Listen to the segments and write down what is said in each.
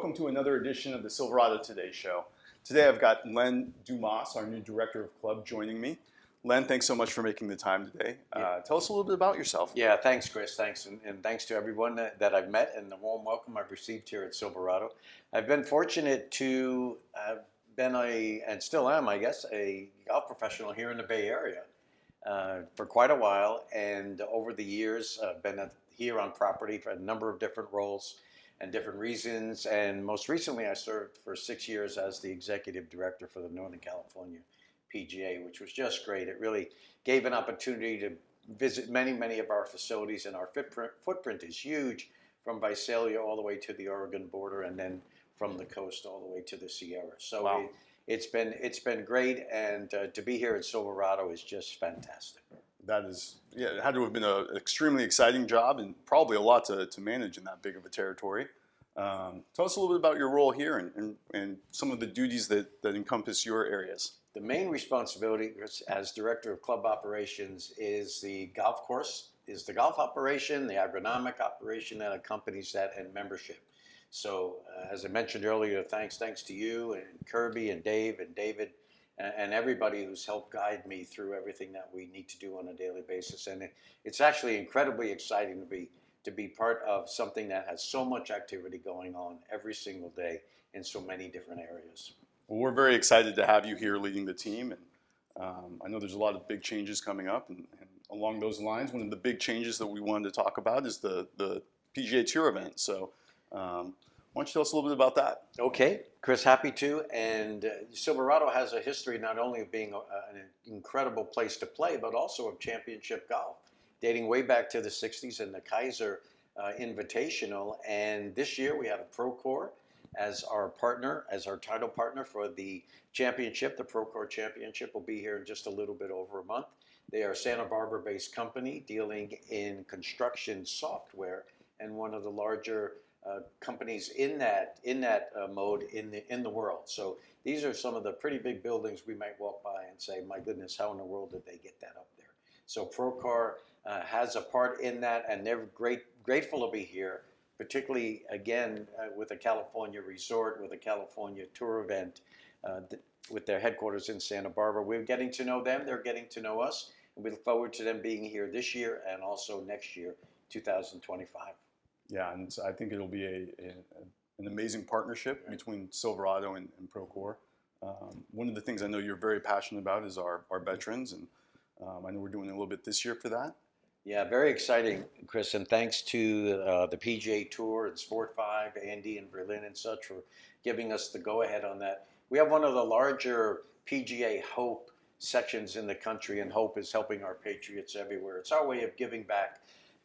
welcome to another edition of the Silverado Today Show. Today I've got Len Dumas, our new director of club, joining me. Len, thanks so much for making the time today. Tell us a little bit about yourself. Yeah, thanks, Chris. Thanks, and thanks to everyone that I've met and the warm welcome I've received here at Silverado. I've been fortunate to have been and still am, I guess, a golf professional here in the Bay Area for quite a while. And over the years, I've been here on property for a number of different roles and different reasons. And most recently, I served for 6 years as the executive director for the Northern California PGA, which was just great. It really gave an opportunity to visit many of our facilities, and our footprint is huge, from Visalia all the way to the Oregon border, and then from the coast all the way to the Sierra. So wow. It's been great, and to be here at Silverado is just fantastic. That is, yeah, it had to have been an extremely exciting job and probably a lot to manage in that big of a territory. Tell us a little bit about your role here and some of the duties that encompass your areas. The main responsibility as director of club operations is the golf course, is the golf operation, the agronomic operation that accompanies that, and membership. So as I mentioned earlier, thanks to you and Kirby and Dave and David and everybody who's helped guide me through everything that we need to do on a daily basis. And it's actually incredibly exciting to be part of something that has so much activity going on every single day in so many different areas. Well, we're very excited to have you here leading the team, and I know there's a lot of big changes coming up, and along those lines, one of the big changes that we wanted to talk about is the PGA Tour event. So why don't you tell us a little bit about that? Okay, Chris, happy to. And Silverado has a history not only of being an incredible place to play, but also of championship golf, dating way back to the 60s and the Kaiser Invitational. And this year we have a Procore as our partner, as our title partner for the championship. The Procore Championship will be here in just a little bit over a month. They are a Santa Barbara-based company dealing in construction software, and one of the larger companies in that mode in the world. So these are some of the pretty big buildings we might walk by and say, my goodness, how in the world did they get that up there? So Procore has a part in that, and they're grateful to be here, particularly, again, with a California resort, with a California tour event, with their headquarters in Santa Barbara. We're getting to know them, they're getting to know us, and we look forward to them being here this year and also next year, 2025. Yeah, and I think it'll be an amazing partnership between Silverado and Procore. One of the things I know you're very passionate about is our veterans, and I know we're doing a little bit this year for that. Yeah, very exciting, Chris, and thanks to the PGA Tour and Sport 5, Andy and Berlin and such for giving us the go-ahead on that. We have one of the larger PGA Hope sections in the country, and Hope is helping our patriots everywhere. It's our way of giving back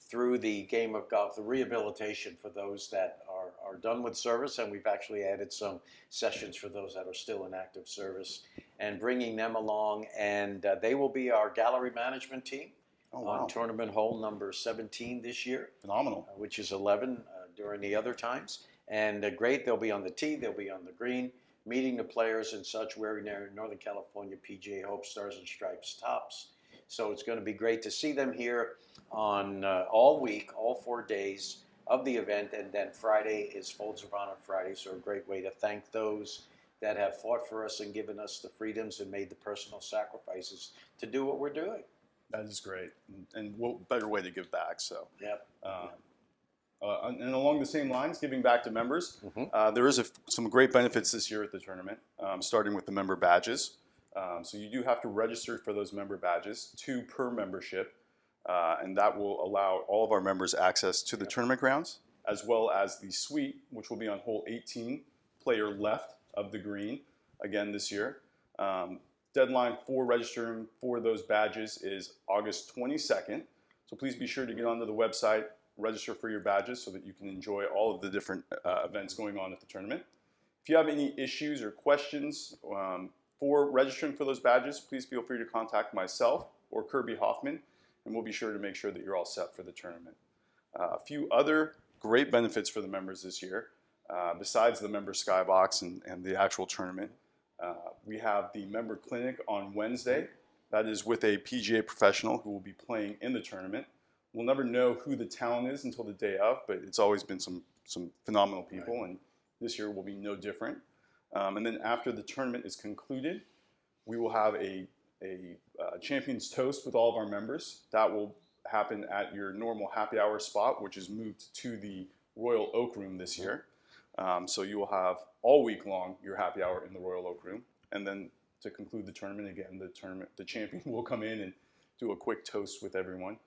through the game of golf, the rehabilitation for those that are done with service, and we've actually added some sessions for those that are still in active service, and bringing them along, and they will be our gallery management team. Oh, wow. On tournament hole number 17 this year. Phenomenal. Which is 11 during the other times. And great, they'll be on the tee, they'll be on the green, meeting the players and such, wearing their Northern California PGA Hope Stars and Stripes tops. So it's going to be great to see them here on all week, all 4 days of the event. And then Friday is Folds of Honor Friday, so a great way to thank those that have fought for us and given us the freedoms and made the personal sacrifices to do what we're doing. That is great, and what better way to give back? So, yep. And along the same lines, giving back to members, there is some great benefits this year at the tournament, starting with the member badges. So you do have to register for those member badges, 2 per membership, and that will allow all of our members access to the tournament grounds, as well as the suite, which will be on hole 18, player left of the green, again this year. Deadline for registering for those badges is August 22nd. So please be sure to get onto the website, register for your badges so that you can enjoy all of the different events going on at the tournament. If you have any issues or questions for registering for those badges, please feel free to contact myself or Kirby Hoffman, and we'll be sure to make sure that you're all set for the tournament. A few other great benefits for the members this year, besides the member skybox and the actual tournament. We have the member clinic on Wednesday. That is with a PGA professional who will be playing in the tournament. We'll never know who the talent is until the day of, but it's always been some phenomenal people, and This year will be no different. And then after the tournament is concluded, we will have a Champions Toast with all of our members. That will happen at your normal happy hour spot, which is moved to the Royal Oak Room this year. So you will have all week long your happy hour in the Royal Oak Room. And then to conclude the tournament, again, the champion will come in and do a quick toast with everyone.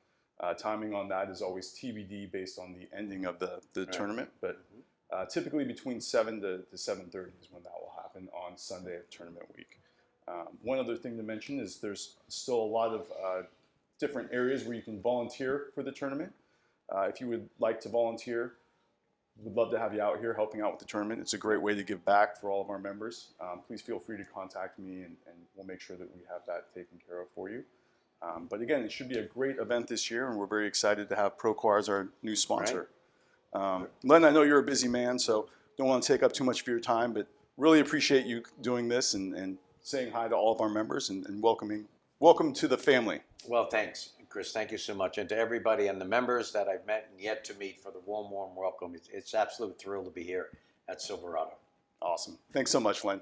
Timing on that is always TBD based on the ending of the tournament, but typically between 7 to 7:30 is when that will happen on Sunday of tournament week. One other thing to mention is there's still a lot of different areas where you can volunteer for the tournament. If you would like to volunteer, we'd love to have you out here helping out with the tournament. It's a great way to give back for all of our members. Please feel free to contact me, and we'll make sure that we have that taken care of for you. But again, it should be a great event this year, and we're very excited to have Procore as our new sponsor. Len, I know you're a busy man, so don't want to take up too much of your time, but really appreciate you doing this and saying hi to all of our members and welcome to the family. Well, thanks, Chris. Thank you so much. And to everybody and the members that I've met and yet to meet for the warm, warm welcome. It's absolute thrill to be here at Silverado. Awesome. Thanks so much, Len.